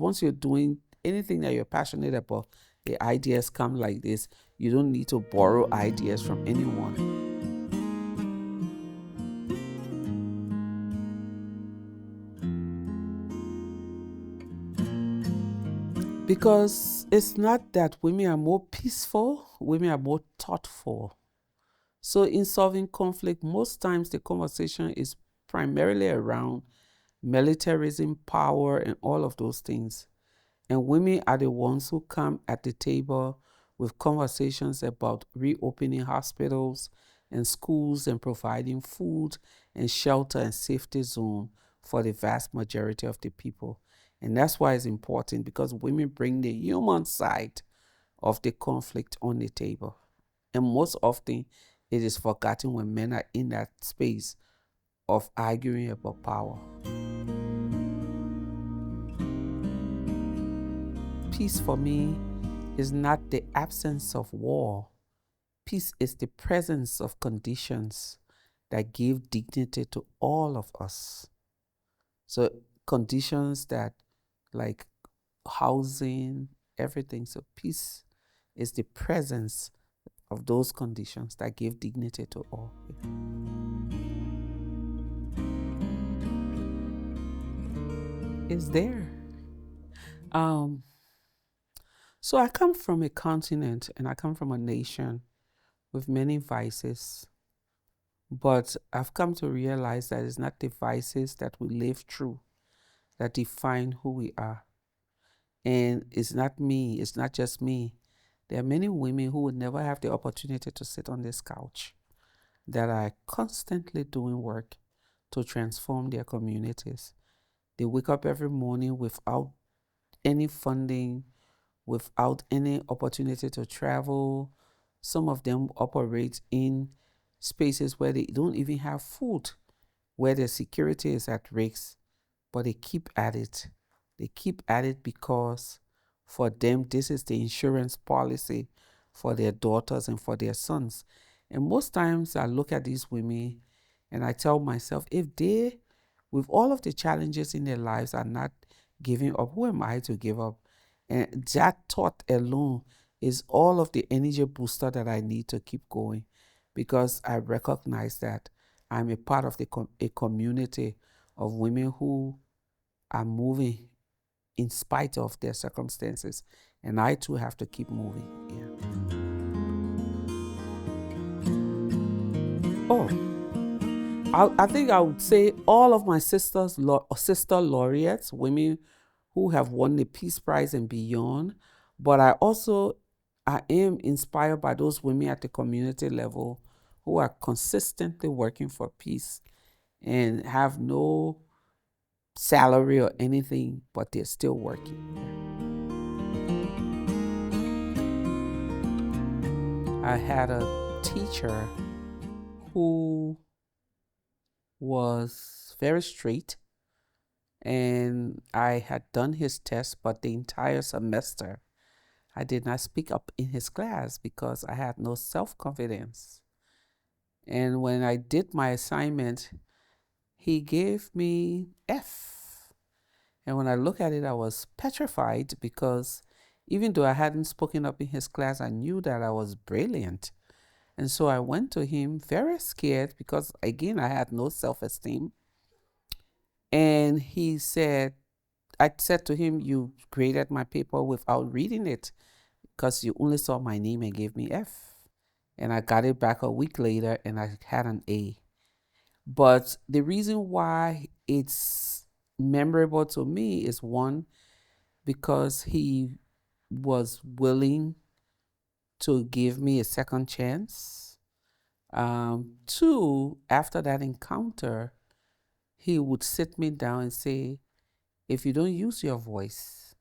Once you're doing anything that you're passionate about, the ideas come like this. You don't need to borrow ideas from anyone. Because it's not that women are more peaceful, women are more thoughtful. So in solving conflict, most times the conversation is primarily around militarism, power, and all of those things. And women are the ones who come at the table with conversations about reopening hospitals and schools and providing food and shelter and safety zone for the vast majority of the people. And that's why it's important, because women bring the human side of the conflict on the table. And most often, it is forgotten when men are in that space of arguing about power. Peace for me is not the absence of war. Peace is the presence of conditions that give dignity to all of us. So conditions that, like housing, everything. So peace is the presence of those conditions that give dignity to all. It's there. Um, so I come from a continent and I come from a nation with many vices. But I've come to realize that it's not the vices that we live through that define who we are. And it's not me, it's not just me. There are many women who would never have the opportunity to sit on this couch that are constantly doing work to transform their communities. They wake up every morning without any funding, without any opportunity to travel. Some of them operate in spaces where they don't even have food, where their security is at risk, but they keep at it. They keep at it because for them, this is the insurance policy for their daughters and for their sons. And most times I look at these women and I tell myself, if they, with all of the challenges in their lives, are not giving up, who am I to give up? And that thought alone is all of the energy booster that I need to keep going, because I recognize that I'm a part of a community of women who are moving in spite of their circumstances. And I too have to keep moving. Yeah. I think I would say all of my sister laureates, women who have won the Peace Prize and beyond. But I am inspired by those women at the community level who are consistently working for peace and have no salary or anything, but they're still working. I had a teacher who was very straight, and I had done his test, but the entire semester I did not speak up in his class because I had no self-confidence. And when I did my assignment, he gave me F. And when I look at it, I was petrified, because even though I hadn't spoken up in his class, I knew that I was brilliant. And so I went to him very scared, because again, I had no self-esteem. And I said to him, you graded my paper without reading it, because you only saw my name and gave me F. And I got it back a week later and I had an A. But the reason why it's memorable to me is, one, because he was willing to give me a second chance. Two, after that encounter, he would sit me down and say, if you don't use your voice,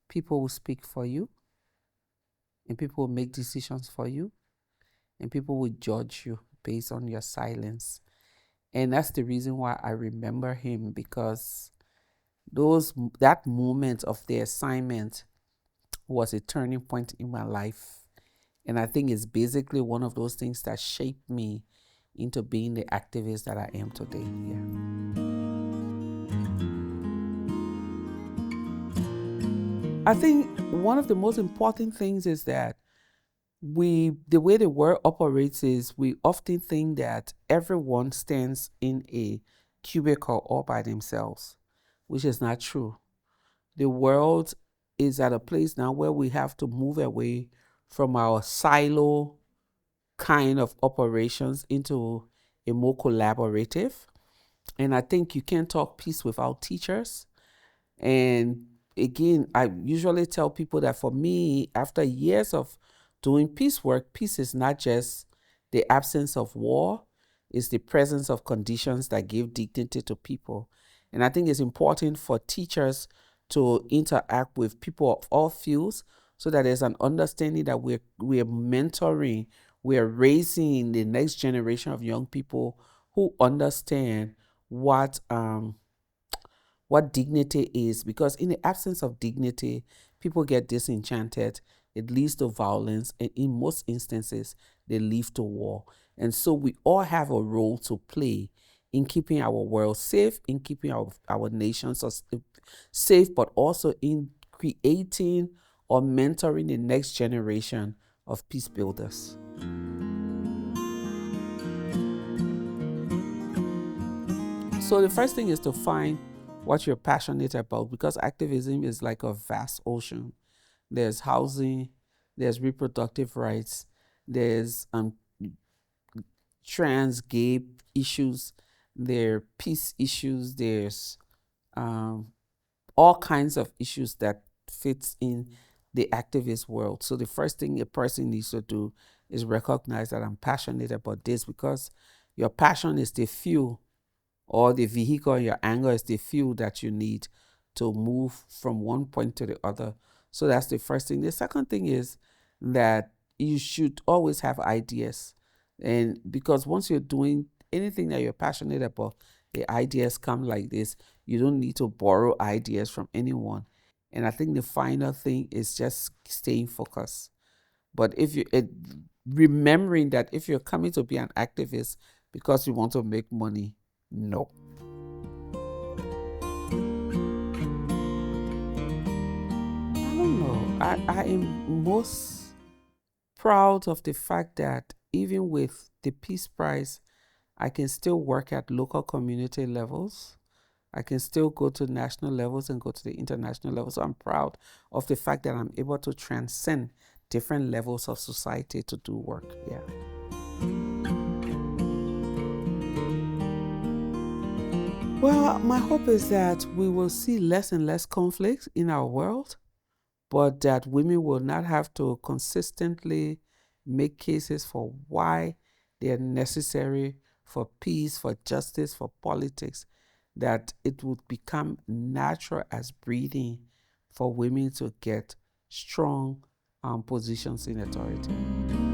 people will speak for you, and people will make decisions for you, and people will judge you based on your silence. And that's the reason why I remember him, because that moment of the assignment was a turning point in my life. And I think it's basically one of those things that shaped me into being the activist that I am today. Yeah. I think one of the most important things is that the way the world operates is we often think that everyone stands in a cubicle all by themselves, which is not true. The world is at a place now where we have to move away from our silo kind of operations into a more collaborative. And I think you can't talk peace without teachers. And again, I usually tell people that for me, after years of doing peace work, peace is not just the absence of war, it's the presence of conditions that give dignity to people. And I think it's important for teachers to interact with people of all fields so that there's an understanding that we're mentoring, we're raising the next generation of young people who understand what dignity is, because in the absence of dignity, people get disenchanted. It leads to violence, and in most instances, they lead to war. And so we all have a role to play in keeping our world safe, in keeping our nations safe, but also in creating or mentoring the next generation of peace builders. So the first thing is to find what you're passionate about, because activism is like a vast ocean. There's housing, there's reproductive rights, there's trans, gay issues, there are peace issues, there's all kinds of issues that fits in the activist world. So the first thing a person needs to do is recognize that I'm passionate about this, because your passion is the fuel, or the vehicle, your anger is the fuel that you need to move from one point to the other. So that's the first thing. The second thing is that you should always have ideas. And because once you're doing anything that you're passionate about, the ideas come like this. You don't need to borrow ideas from anyone. And I think the final thing is just staying focused. But remembering that if you're coming to be an activist because you want to make money, no. I don't know. I am most proud of the fact that even with the Peace Prize, I can still work at local community levels. I can still go to national levels and go to the international levels. So I'm proud of the fact that I'm able to transcend different levels of society to do work. Yeah. Well, my hope is that we will see less and less conflict in our world, but that women will not have to consistently make cases for why they are necessary for peace, for justice, for politics, that it would become natural as breathing for women to get strong positions in authority.